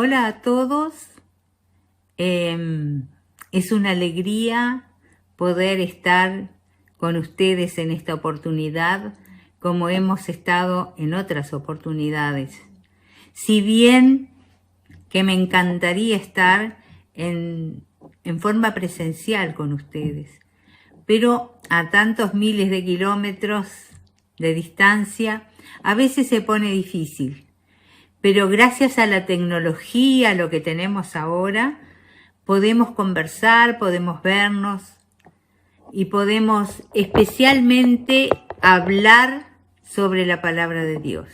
Hola a todos. Es una alegría poder estar con ustedes en esta oportunidad, como hemos estado en otras oportunidades. Si bien que me encantaría estar en forma presencial con ustedes, pero a tantos miles de kilómetros de distancia, a veces se pone difícil. Pero gracias a la tecnología, lo que tenemos ahora, podemos conversar, podemos vernos y podemos especialmente hablar sobre la palabra de Dios.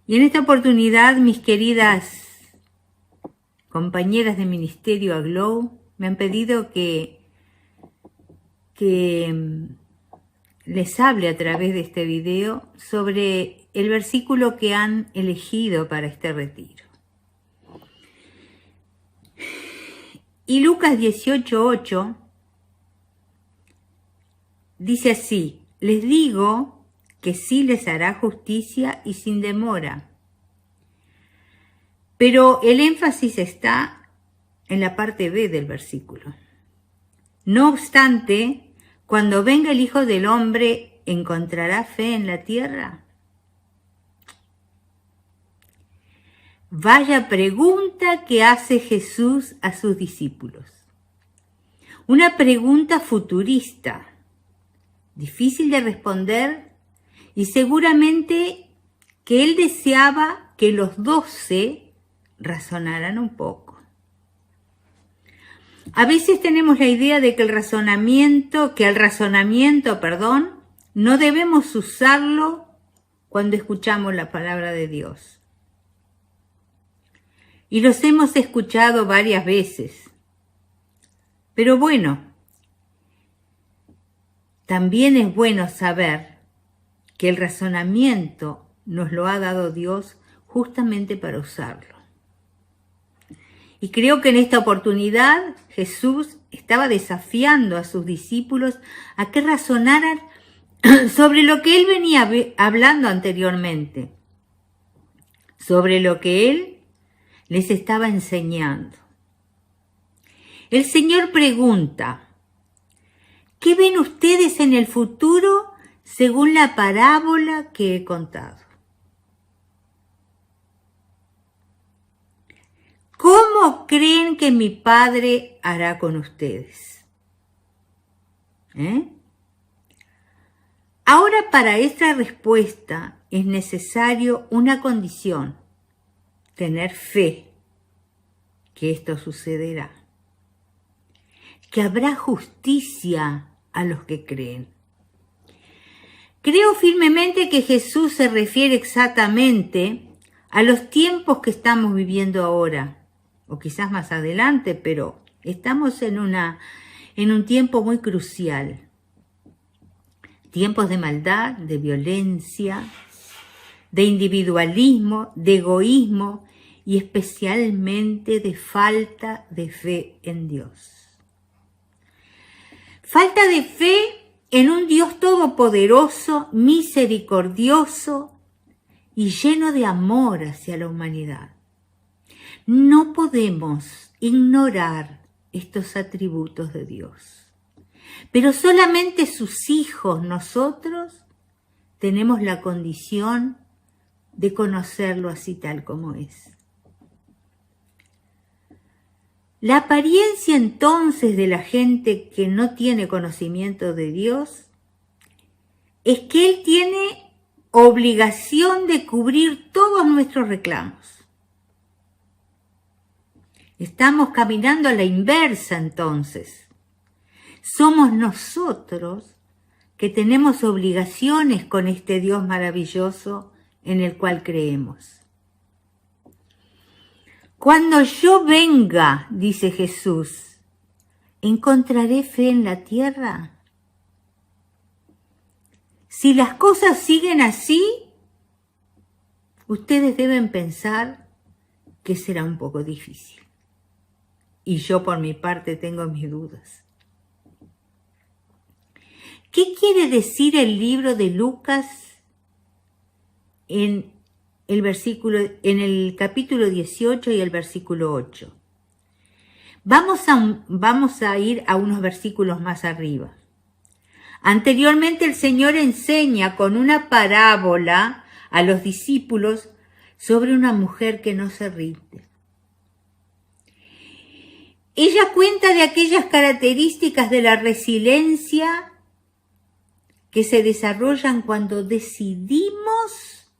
Y en esta oportunidad, mis queridas compañeras de ministerio Aglow me han pedido que les hable a través de este video sobre el versículo que han elegido para este retiro. Y Lucas 18:8 dice así: les digo que sí les hará justicia y sin demora. Pero el énfasis está en la parte B del versículo. No obstante, cuando venga el Hijo del Hombre, ¿encontrará fe en la tierra? Vaya pregunta que hace Jesús a sus discípulos. Una pregunta futurista, difícil de responder, y seguramente que él deseaba que los 12 razonaran un poco. A veces tenemos la idea de que al razonamiento, no debemos usarlo cuando escuchamos la palabra de Dios. Y los hemos escuchado varias veces. Pero bueno, también es bueno saber que el razonamiento nos lo ha dado Dios justamente para usarlo. Y creo que en esta oportunidad Jesús estaba desafiando a sus discípulos a que razonaran sobre lo que él venía hablando anteriormente, sobre lo que él les estaba enseñando. El Señor pregunta: ¿qué ven ustedes en el futuro según la parábola que he contado? ¿Cómo creen que mi Padre hará con ustedes? Ahora, para esta respuesta es necesario una condición: tener fe que esto sucederá, que habrá justicia a los que creen. Creo firmemente que Jesús se refiere exactamente a los tiempos que estamos viviendo ahora, o quizás más adelante, pero estamos en un tiempo muy crucial. Tiempos de maldad, de violencia, de individualismo, de egoísmo y especialmente de falta de fe en Dios. Falta de fe en un Dios todopoderoso, misericordioso y lleno de amor hacia la humanidad. No podemos ignorar estos atributos de Dios, pero solamente sus hijos, nosotros, tenemos la condición de conocerlo así tal como es. La apariencia entonces de la gente que no tiene conocimiento de Dios es que Él tiene obligación de cubrir todos nuestros reclamos. Estamos caminando a la inversa entonces. Somos nosotros que tenemos obligaciones con este Dios maravilloso en el cual creemos. Cuando yo venga, dice Jesús, ¿encontraré fe en la tierra? Si las cosas siguen así, ustedes deben pensar que será un poco difícil. Y yo por mi parte tengo mis dudas. ¿Qué quiere decir el libro de Lucas en en el capítulo 18 y el versículo 8. Vamos a ir a unos versículos más arriba. Anteriormente el Señor enseña con una parábola a los discípulos sobre una mujer que no se rinde. Ella cuenta de aquellas características de la resiliencia que se desarrollan cuando decidimos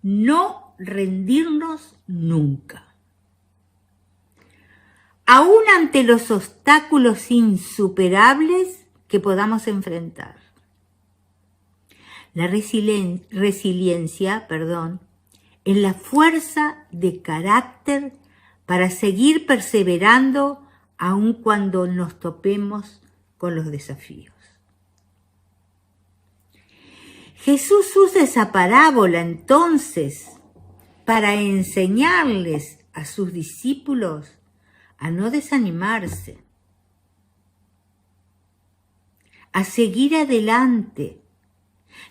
no rendirnos nunca. Aún ante los obstáculos insuperables que podamos enfrentar. La resiliencia, es la fuerza de carácter para seguir perseverando aun cuando nos topemos con los desafíos. Jesús usa esa parábola entonces para enseñarles a sus discípulos a no desanimarse, a seguir adelante,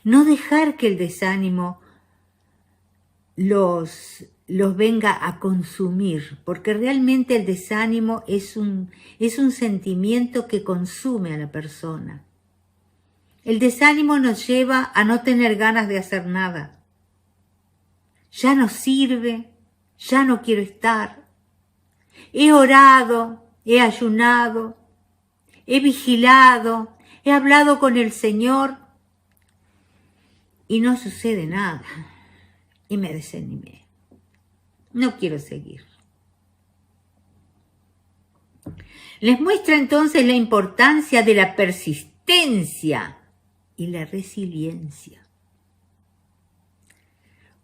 no dejar que el desánimo los venga a consumir, porque realmente el desánimo es un sentimiento que consume a la persona. El desánimo nos lleva a no tener ganas de hacer nada. Ya no sirve, ya no quiero estar. He orado, he ayunado, he vigilado, he hablado con el Señor y no sucede nada. Y me desanimé. No quiero seguir. Les muestra entonces la importancia de la persistencia y la resiliencia.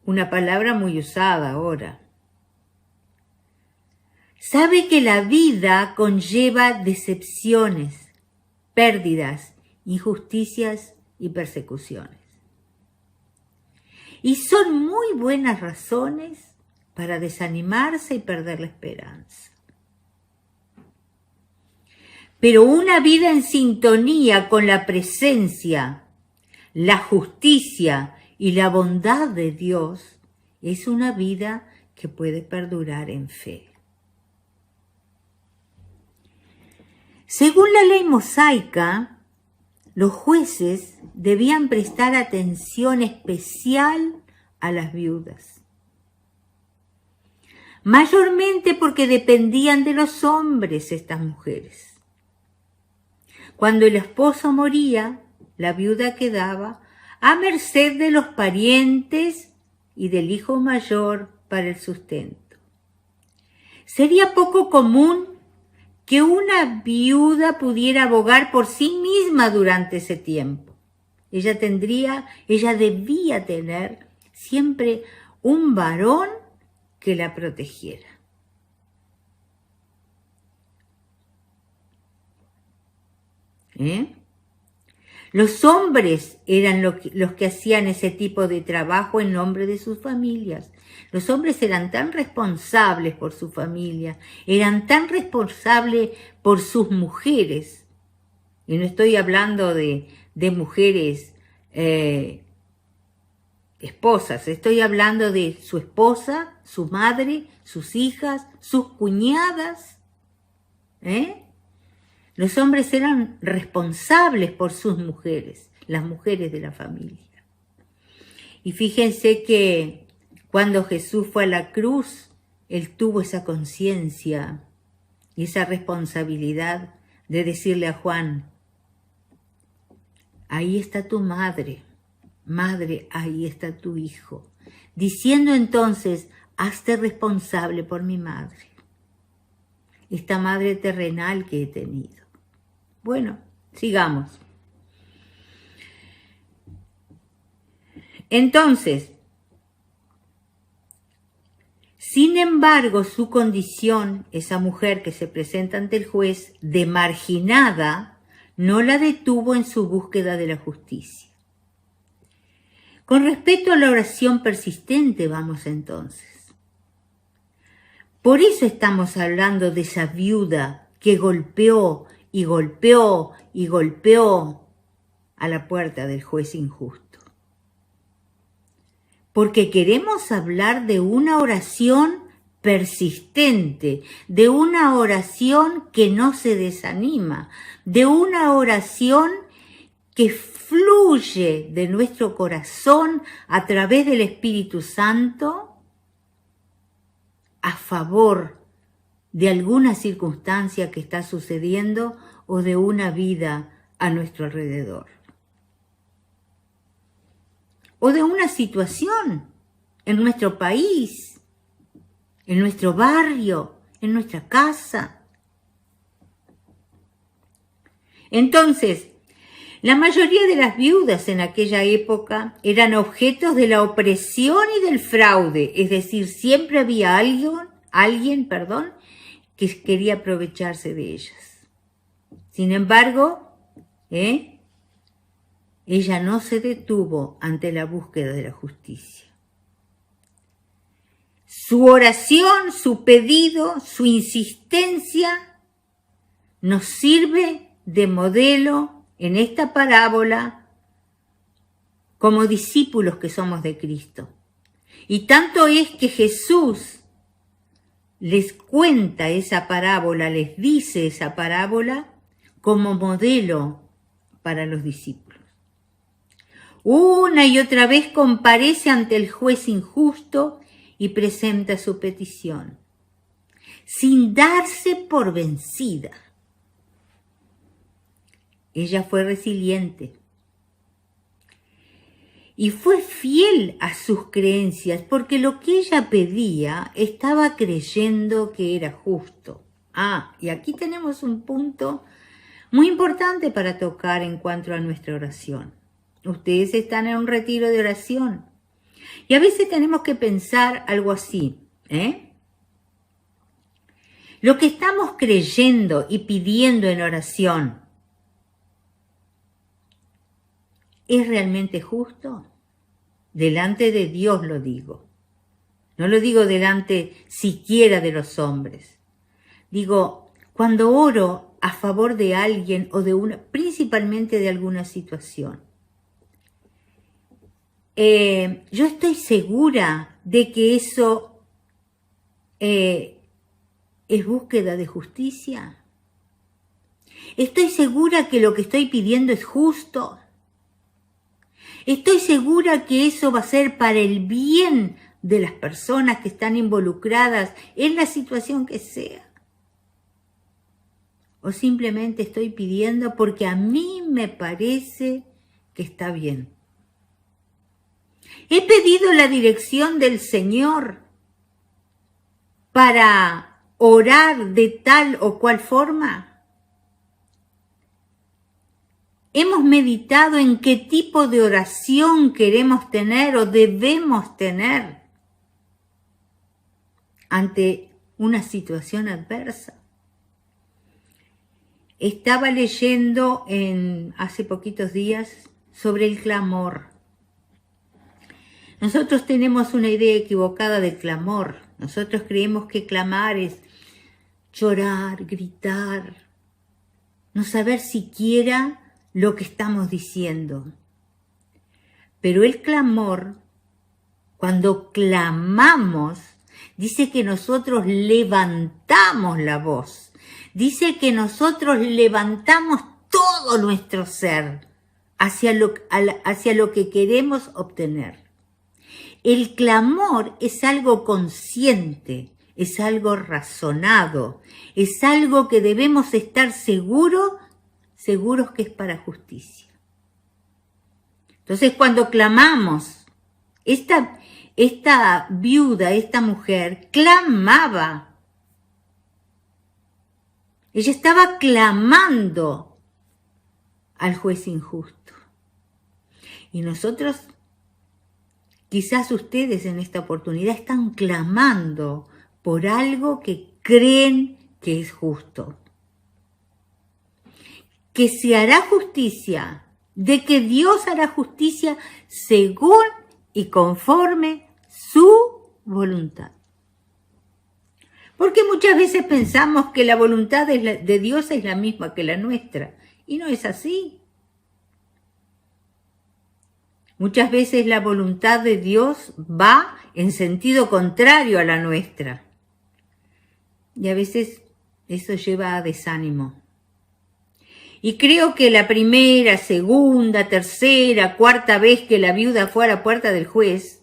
Una palabra muy usada ahora. Sabe que la vida conlleva decepciones, pérdidas, injusticias y persecuciones. Y son muy buenas razones para desanimarse y perder la esperanza. Pero una vida en sintonía con la presencia, la justicia y la bondad de Dios es una vida que puede perdurar en fe. Según la ley mosaica, los jueces debían prestar atención especial a las viudas, mayormente porque dependían de los hombres estas mujeres. Cuando el esposo moría, la viuda quedaba a merced de los parientes y del hijo mayor para el sustento. Sería poco común que una viuda pudiera abogar por sí misma durante ese tiempo. Ella debía tener siempre un varón que la protegiera. Los hombres eran los que hacían ese tipo de trabajo en nombre de sus familias. Los hombres eran tan responsables por su familia, eran tan responsables por sus mujeres. Y no estoy hablando de mujeres esposas, estoy hablando de su esposa, su madre, sus hijas, sus cuñadas. Los hombres eran responsables por sus mujeres, las mujeres de la familia. Y fíjense que cuando Jesús fue a la cruz, Él tuvo esa conciencia y esa responsabilidad de decirle a Juan, ahí está tu madre, madre, ahí está tu hijo. Diciendo entonces, hazte responsable por mi madre, esta madre terrenal que he tenido. Bueno, sigamos. Entonces, sin embargo, su condición, esa mujer que se presenta ante el juez, de marginada, no la detuvo en su búsqueda de la justicia. Con respecto a la oración persistente, vamos entonces. Por eso estamos hablando de esa viuda que golpeó y golpeó y golpeó a la puerta del juez injusto. porque queremos hablar de una oración persistente, de una oración que no se desanima, de una oración que fluye de nuestro corazón a través del Espíritu Santo a favor de alguna circunstancia que está sucediendo o de una vida a nuestro alrededor. O de una situación en nuestro país, en nuestro barrio, en nuestra casa. Entonces, la mayoría de las viudas en aquella época eran objetos de la opresión y del fraude, es decir, siempre había alguien, que quería aprovecharse de ellas. Sin embargo, ella no se detuvo ante la búsqueda de la justicia. Su oración, su pedido, su insistencia nos sirve de modelo en esta parábola como discípulos que somos de Cristo. Y tanto es que Jesús les cuenta esa parábola, les dice esa parábola como modelo para los discípulos. Una y otra vez comparece ante el juez injusto y presenta su petición, sin darse por vencida. Ella fue resiliente y fue fiel a sus creencias porque lo que ella pedía estaba creyendo que era justo. Y aquí tenemos un punto muy importante para tocar en cuanto a nuestra oración. Ustedes están en un retiro de oración y a veces tenemos que pensar algo así, Lo que estamos creyendo y pidiendo en oración, ¿es realmente justo? Delante de Dios lo digo. No lo digo delante siquiera de los hombres. Digo, cuando oro a favor de alguien o principalmente de alguna situación, yo estoy segura de que eso es búsqueda de justicia. Estoy segura que lo que estoy pidiendo es justo. Estoy segura que eso va a ser para el bien de las personas que están involucradas en la situación que sea. O simplemente estoy pidiendo porque a mí me parece que está bien. He pedido la dirección del Señor para orar de tal o cual forma. Hemos meditado en qué tipo de oración queremos tener o debemos tener ante una situación adversa. Estaba leyendo hace poquitos días sobre el clamor. Nosotros tenemos una idea equivocada del clamor. Nosotros creemos que clamar es llorar, gritar, no saber siquiera lo que estamos diciendo. Pero el clamor, cuando clamamos, dice que nosotros levantamos la voz. Dice que nosotros levantamos todo nuestro ser hacia lo que queremos obtener. El clamor es algo consciente, es algo razonado, es algo que debemos estar seguros que es para justicia. Entonces, cuando clamamos, esta viuda, esta mujer, clamaba. Ella estaba clamando al juez injusto. Y nosotros, quizás ustedes en esta oportunidad están clamando por algo que creen que es justo. Que se hará justicia, de que Dios hará justicia según y conforme su voluntad. Porque muchas veces pensamos que la voluntad de Dios es la misma que la nuestra, y no es así. Muchas veces la voluntad de Dios va en sentido contrario a la nuestra. Y a veces eso lleva a desánimo. Y creo que la primera, segunda, tercera, cuarta vez que la viuda fue a la puerta del juez,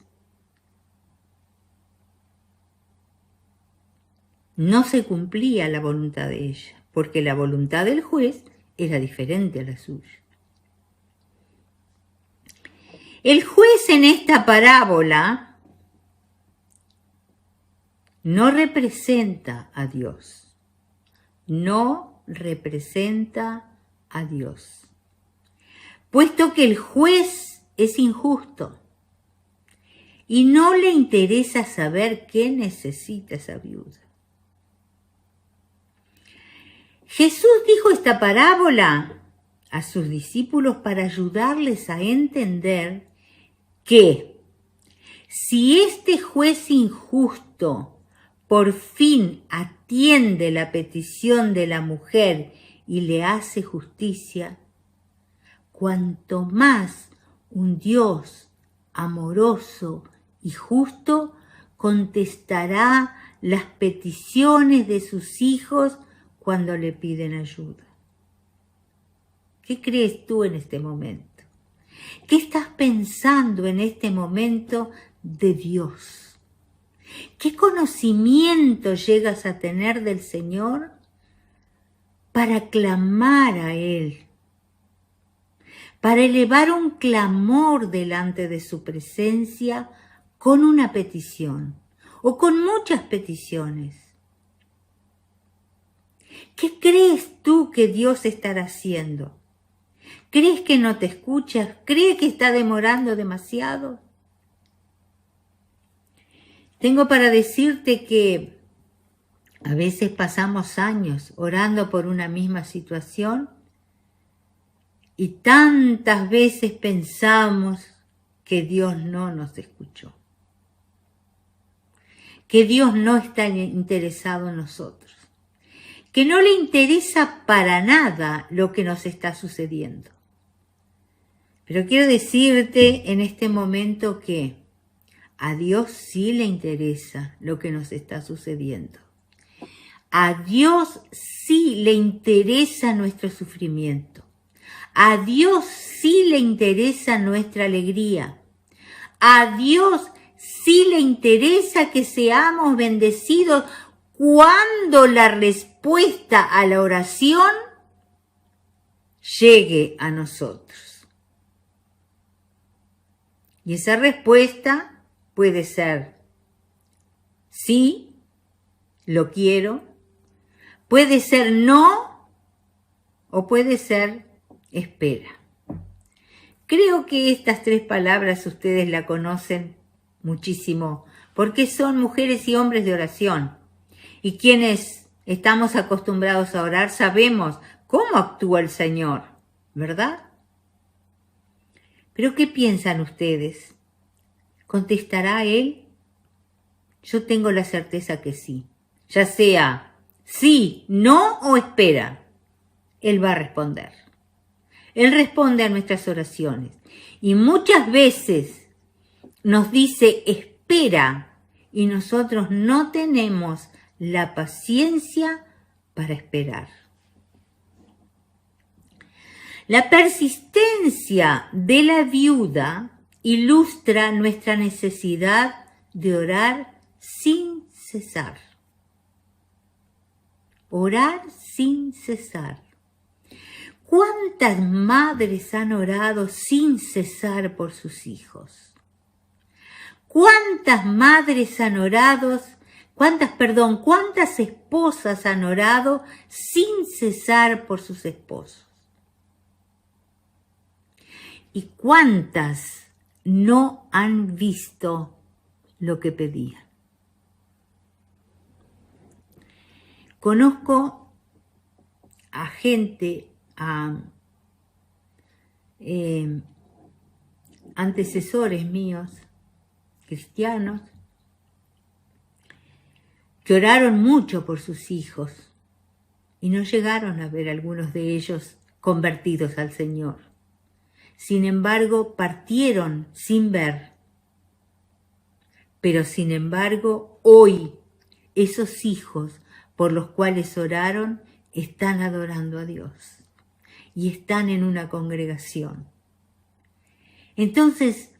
no se cumplía la voluntad de ella, porque la voluntad del juez era diferente a la suya. El juez en esta parábola no representa a Dios, no representa a Dios, puesto que el juez es injusto y no le interesa saber qué necesita esa viuda. Jesús dijo esta parábola a sus discípulos para ayudarles a entender que si este juez injusto por fin atiende la petición de la mujer y le hace justicia, cuanto más un Dios amoroso y justo contestará las peticiones de sus hijos cuando le piden ayuda. ¿Qué crees tú en este momento? ¿Qué estás pensando en este momento de Dios? ¿Qué conocimiento llegas a tener del Señor para clamar a Él? Para elevar un clamor delante de su presencia con una petición o con muchas peticiones. ¿Qué crees tú que Dios estará haciendo? ¿Crees que no te escuchas? ¿Crees que está demorando demasiado? Tengo para decirte que a veces pasamos años orando por una misma situación y tantas veces pensamos que Dios no nos escuchó, que Dios no está interesado en nosotros, que no le interesa para nada lo que nos está sucediendo. Pero quiero decirte en este momento que a Dios sí le interesa lo que nos está sucediendo. A Dios sí le interesa nuestro sufrimiento. A Dios sí le interesa nuestra alegría. A Dios sí le interesa que seamos bendecidos cuando la respuesta a la oración llegue a nosotros. Y esa respuesta puede ser sí, lo quiero, puede ser no o puede ser espera. Creo que estas tres palabras ustedes la conocen muchísimo porque son mujeres y hombres de oración. Y quienes estamos acostumbrados a orar sabemos cómo actúa el Señor, ¿verdad? ¿Pero qué piensan ustedes? ¿Contestará Él? Yo tengo la certeza que sí. Ya sea sí, no o espera, Él va a responder. Él responde a nuestras oraciones. Y muchas veces nos dice espera y nosotros no tenemos la paciencia para esperar. La persistencia de la viuda ilustra nuestra necesidad de orar sin cesar. Orar sin cesar. ¿Cuántas madres han orado sin cesar por sus hijos? ¿Cuántas madres han orado, cuántas esposas han orado sin cesar por sus esposos? ¿Y cuántas no han visto lo que pedían? Conozco a gente, a antecesores míos, cristianos, que oraron mucho por sus hijos y no llegaron a ver algunos de ellos convertidos al Señor. Sin embargo, partieron sin ver. Pero sin embargo, hoy esos hijos por los cuales oraron están adorando a Dios y están en una congregación. Entonces,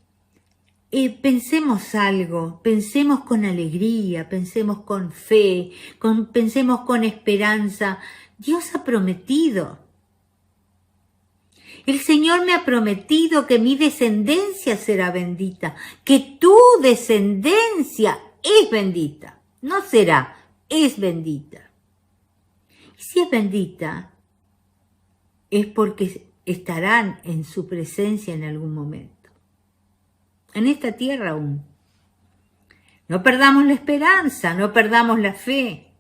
pensemos algo, pensemos con alegría, pensemos con fe, pensemos con esperanza. Dios ha prometido. El Señor me ha prometido que mi descendencia será bendita, que tu descendencia es bendita. No será, es bendita. Y si es bendita, es porque estarán en su presencia en algún momento. En esta tierra aún. No perdamos la esperanza, no perdamos la fe.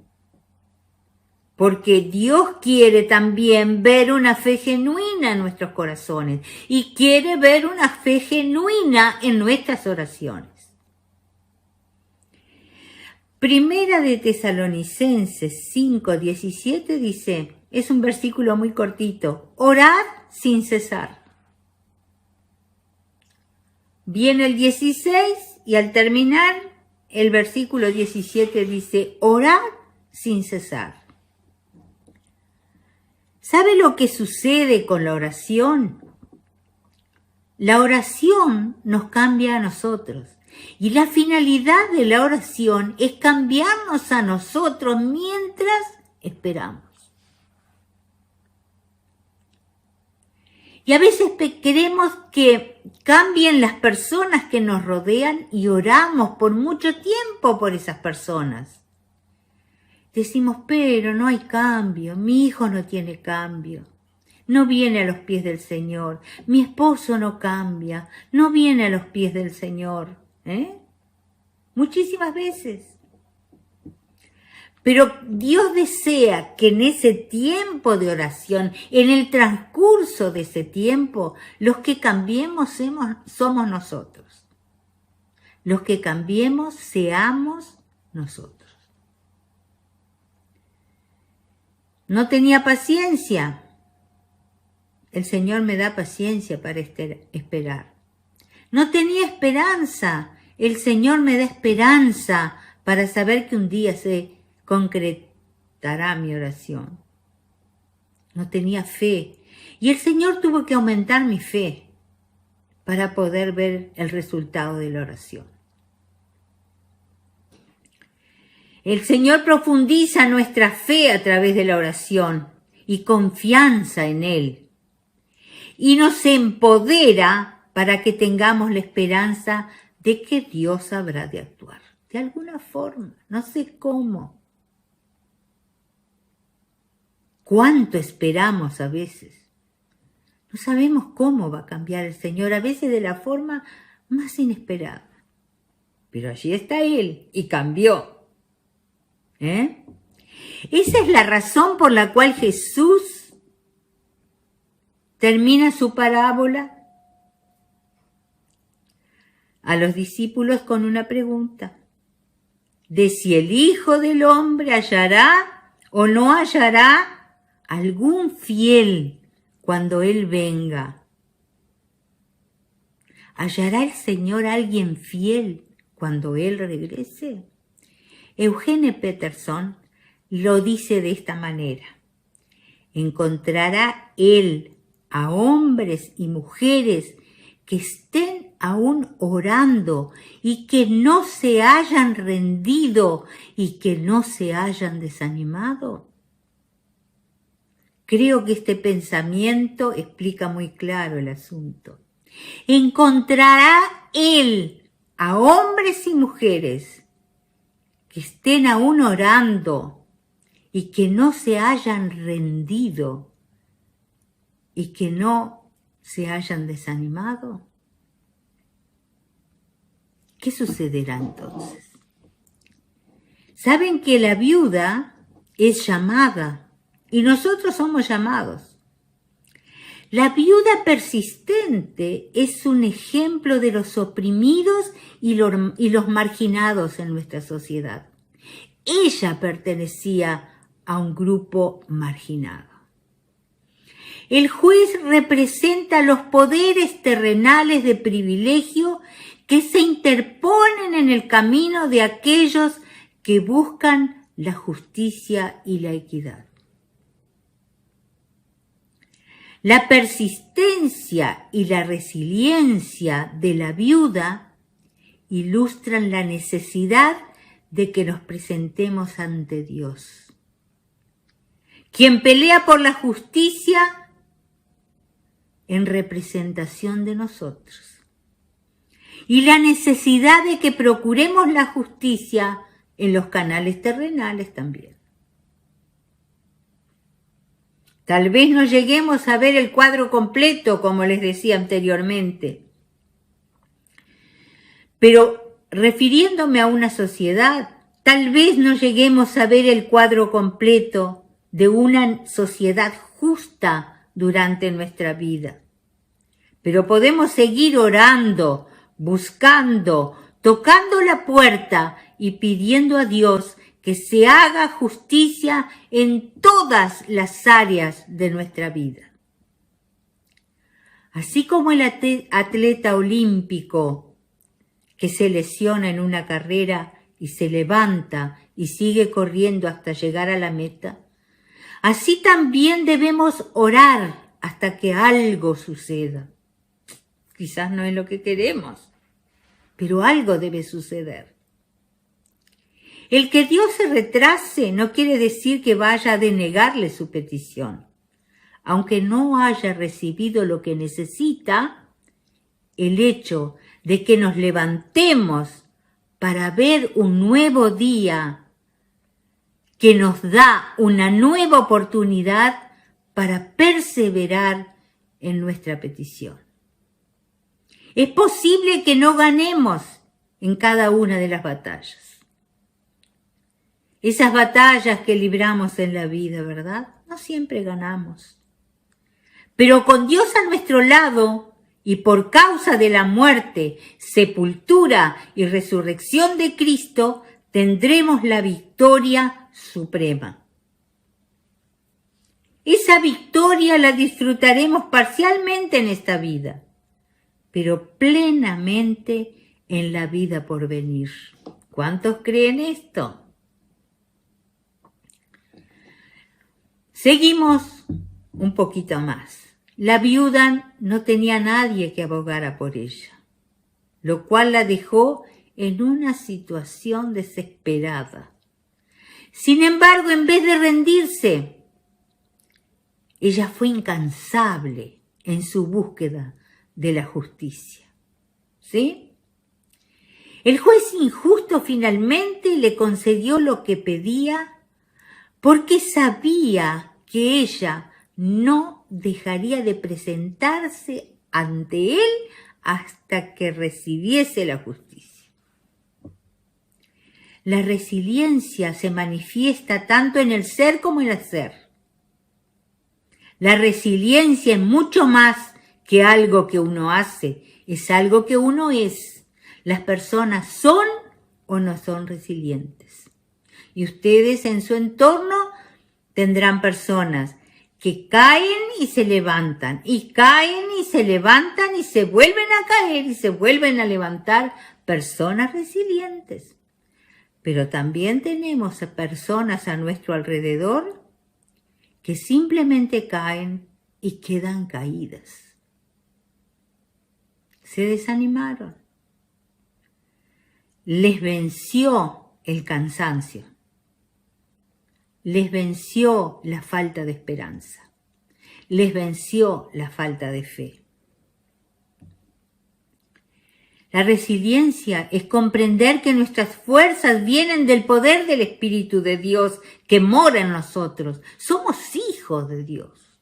Porque Dios quiere también ver una fe genuina en nuestros corazones y quiere ver una fe genuina en nuestras oraciones. Primera de Tesalonicenses 5:17 dice, es un versículo muy cortito, orad sin cesar. Viene el 16 y al terminar el versículo 17 dice, orad sin cesar. ¿Sabe lo que sucede con la oración? La oración nos cambia a nosotros y la finalidad de la oración es cambiarnos a nosotros mientras esperamos. Y a veces queremos que cambien las personas que nos rodean y oramos por mucho tiempo por esas personas. Decimos, pero no hay cambio, mi hijo no tiene cambio, no viene a los pies del Señor, mi esposo no cambia, no viene a los pies del Señor. Muchísimas veces. Pero Dios desea que en ese tiempo de oración, en el transcurso de ese tiempo, los que cambiemos somos nosotros. Los que cambiemos seamos nosotros. No tenía paciencia. El Señor me da paciencia para esperar. No tenía esperanza. El Señor me da esperanza para saber que un día se concretará mi oración. No tenía fe. Y el Señor tuvo que aumentar mi fe para poder ver el resultado de la oración. El Señor profundiza nuestra fe a través de la oración y confianza en Él. Y nos empodera para que tengamos la esperanza de que Dios habrá de actuar. De alguna forma, no sé cómo. ¿Cuánto esperamos a veces? No sabemos cómo va a cambiar el Señor, a veces de la forma más inesperada. Pero allí está Él y cambió. Esa es la razón por la cual Jesús termina su parábola a los discípulos con una pregunta de si el Hijo del Hombre hallará o no hallará algún fiel cuando Él venga. ¿Hallará el Señor a alguien fiel cuando Él regrese? Eugene Peterson lo dice de esta manera. Encontrará Él a hombres y mujeres que estén aún orando y que no se hayan rendido y que no se hayan desanimado. Creo que este pensamiento explica muy claro el asunto. Encontrará Él a hombres y mujeres que estén aún orando y que no se hayan rendido y que no se hayan desanimado. ¿Qué sucederá entonces? Saben que la viuda es llamada y nosotros somos llamados. La viuda persistente es un ejemplo de los oprimidos y los marginados en nuestra sociedad. Ella pertenecía a un grupo marginado. El juez representa los poderes terrenales de privilegio que se interponen en el camino de aquellos que buscan la justicia y la equidad. La persistencia y la resiliencia de la viuda ilustran la necesidad de que nos presentemos ante Dios, quien pelea por la justicia en representación de nosotros, y la necesidad de que procuremos la justicia en los canales terrenales también. Tal vez no lleguemos a ver el cuadro completo, como les decía anteriormente, pero refiriéndome a una sociedad, tal vez no lleguemos a ver el cuadro completo de una sociedad justa durante nuestra vida. Pero podemos seguir orando, buscando, tocando la puerta y pidiendo a Dios que se haga justicia en todas las áreas de nuestra vida. Así como el atleta olímpico que se lesiona en una carrera y se levanta y sigue corriendo hasta llegar a la meta, así también debemos orar hasta que algo suceda. Quizás no es lo que queremos, pero algo debe suceder. El que Dios se retrase no quiere decir que vaya a denegarle su petición. Aunque no haya recibido lo que necesita, el hecho de que nos levantemos para ver un nuevo día que nos da una nueva oportunidad para perseverar en nuestra petición. Es posible que no ganemos en cada una de las batallas. Esas batallas que libramos en la vida, ¿verdad? No siempre ganamos. Pero con Dios a nuestro lado y por causa de la muerte, sepultura y resurrección de Cristo, tendremos la victoria suprema. Esa victoria la disfrutaremos parcialmente en esta vida, pero plenamente en la vida por venir. ¿Cuántos creen esto? Seguimos un poquito más. La viuda no tenía nadie que abogara por ella, lo cual la dejó en una situación desesperada. Sin embargo, en vez de rendirse, ella fue incansable en su búsqueda de la justicia. ¿Sí? El juez injusto finalmente le concedió lo que pedía porque sabía que ella no dejaría de presentarse ante él hasta que recibiese la justicia. La resiliencia se manifiesta tanto en el ser como en el hacer. La resiliencia es mucho más que algo que uno hace, es algo que uno es. Las personas son o no son resilientes. Y ustedes en su entorno tendrán personas que caen y se levantan, y caen y se levantan y se vuelven a caer y se vuelven a levantar, personas resilientes. Pero también tenemos a personas a nuestro alrededor que simplemente caen y quedan caídas. Se desanimaron. Les venció el cansancio. Les venció la falta de esperanza. Les venció la falta de fe. La resiliencia es comprender que nuestras fuerzas vienen del poder del Espíritu de Dios que mora en nosotros. Somos hijos de Dios.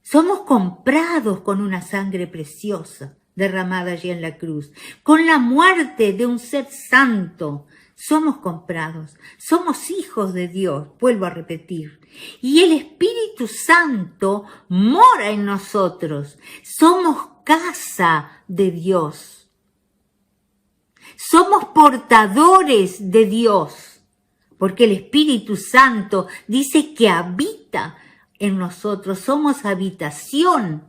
Somos comprados con una sangre preciosa derramada allí en la cruz. Con la muerte de un ser santo, somos comprados. Somos hijos de Dios, vuelvo a repetir. Y el Espíritu Santo mora en nosotros. Somos casa de Dios. Somos portadores de Dios, porque el Espíritu Santo dice que habita en nosotros, somos habitación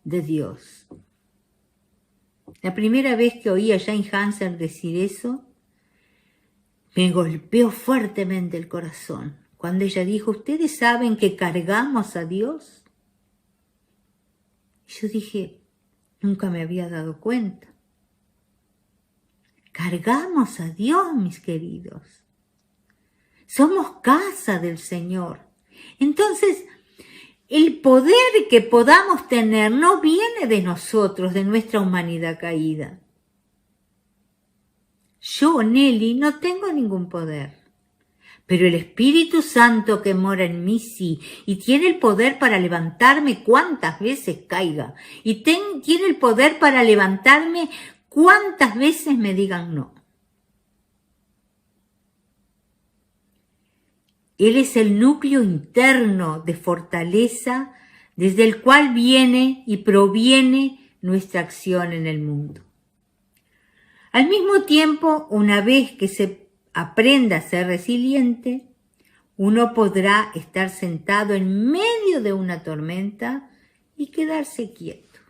de Dios. La primera vez que oí a Jane Hansen decir eso, me golpeó fuertemente el corazón. Cuando ella dijo, ¿ustedes saben que cargamos a Dios? Yo dije, nunca me había dado cuenta. Cargamos a Dios, mis queridos. Somos casa del Señor. Entonces, el poder que podamos tener no viene de nosotros, de nuestra humanidad caída. Yo, Nelly, no tengo ningún poder. Pero el Espíritu Santo que mora en mí sí, y tiene el poder para levantarme cuantas veces caiga. Y tiene el poder para levantarme cuantas veces me digan no. Él es el núcleo interno de fortaleza desde el cual viene y proviene nuestra acción en el mundo. Al mismo tiempo, una vez que se aprenda a ser resiliente, uno podrá estar sentado en medio de una tormenta y quedarse quieto.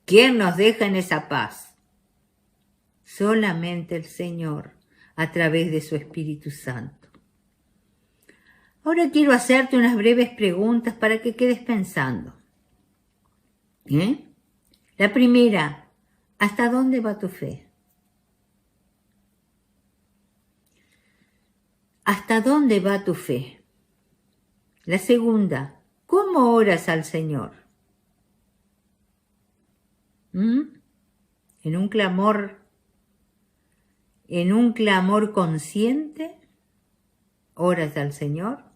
¿Quién nos deja en esa paz? Solamente el Señor, a través de su Espíritu Santo. Ahora quiero hacerte unas breves preguntas para que quedes pensando. La primera, ¿hasta dónde va tu fe? ¿Hasta dónde va tu fe? La segunda, ¿cómo oras al Señor? ¿En un clamor consciente oras al Señor?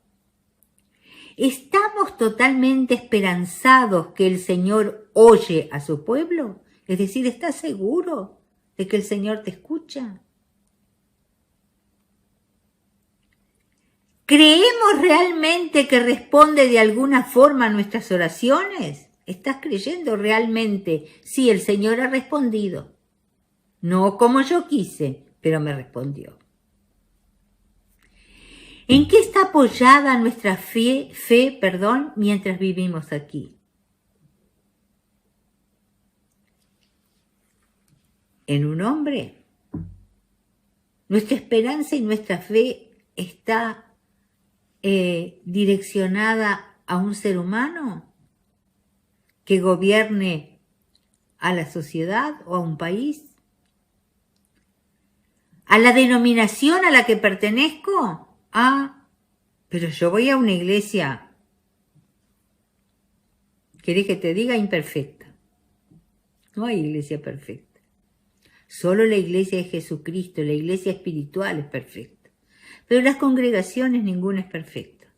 ¿Estamos totalmente esperanzados que el Señor oye a su pueblo? Es decir, ¿estás seguro de que el Señor te escucha? ¿Creemos realmente que responde de alguna forma a nuestras oraciones? ¿Estás creyendo realmente? Sí, el Señor ha respondido. No como yo quise, pero me respondió. ¿En qué está apoyada nuestra fe, mientras vivimos aquí? ¿En un hombre? ¿Nuestra esperanza y nuestra fe está direccionada a un ser humano que gobierne a la sociedad o a un país? ¿A la denominación a la que pertenezco? Pero yo voy a una iglesia, ¿querés que te diga? Imperfecta. No hay iglesia perfecta. Solo la iglesia de Jesucristo, la iglesia espiritual es perfecta. Pero las congregaciones ninguna es perfecta.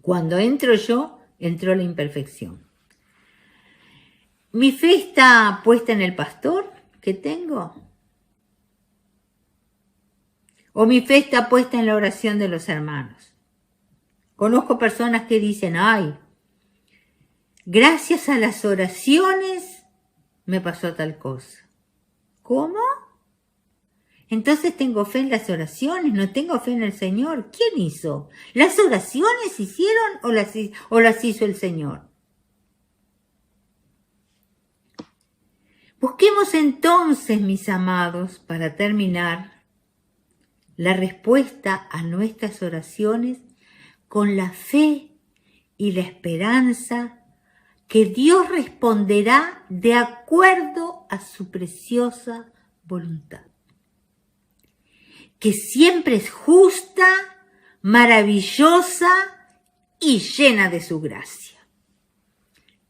Cuando entro yo, entró la imperfección. ¿Mi fe está puesta en el pastor que tengo? ¿O mi fe está puesta en la oración de los hermanos? Conozco personas que dicen, gracias a las oraciones me pasó tal cosa. ¿Cómo? Entonces tengo fe en las oraciones, no tengo fe en el Señor. ¿Quién hizo? ¿Las oraciones hicieron o las hizo el Señor? Busquemos entonces, mis amados, para terminar, la respuesta a nuestras oraciones con la fe y la esperanza que Dios responderá de acuerdo a su preciosa voluntad, que siempre es justa, maravillosa y llena de su gracia.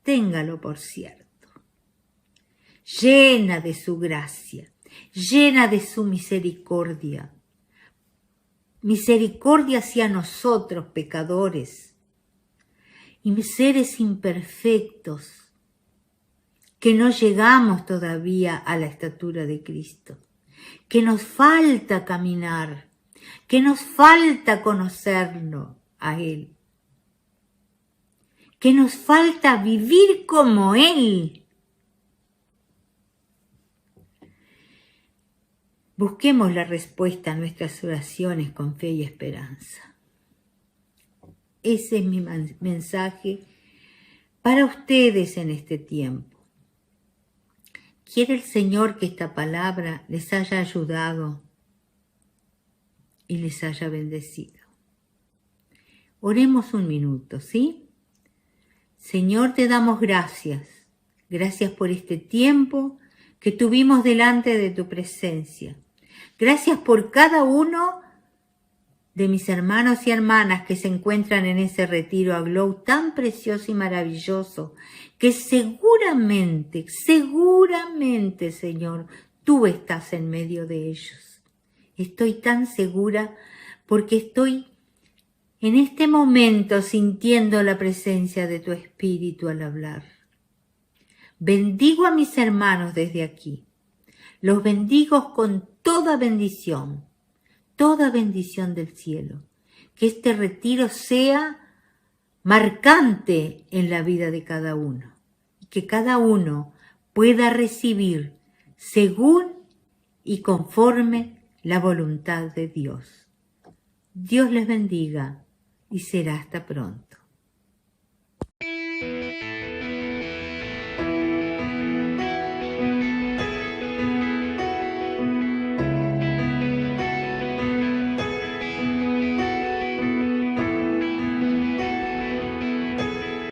Téngalo por cierto. Llena de su gracia, llena de su misericordia. Misericordia hacia nosotros, pecadores, y seres imperfectos, que no llegamos todavía a la estatura de Cristo, que nos falta caminar, que nos falta conocerlo a Él, que nos falta vivir como Él. Busquemos la respuesta a nuestras oraciones con fe y esperanza. Ese es mi mensaje para ustedes en este tiempo. Quiere el Señor que esta palabra les haya ayudado y les haya bendecido. Oremos un minuto, ¿sí? Señor, te damos gracias. Gracias por este tiempo que tuvimos delante de tu presencia. Gracias por cada uno de mis hermanos y hermanas que se encuentran en ese retiro a Glow tan precioso y maravilloso, que seguramente, Señor, tú estás en medio de ellos. Estoy tan segura porque estoy en este momento sintiendo la presencia de tu Espíritu al hablar. Bendigo a mis hermanos desde aquí. Los bendigo con toda bendición del cielo. Que este retiro sea marcante en la vida de cada uno. Y que cada uno pueda recibir según y conforme la voluntad de Dios. Dios les bendiga y será hasta pronto.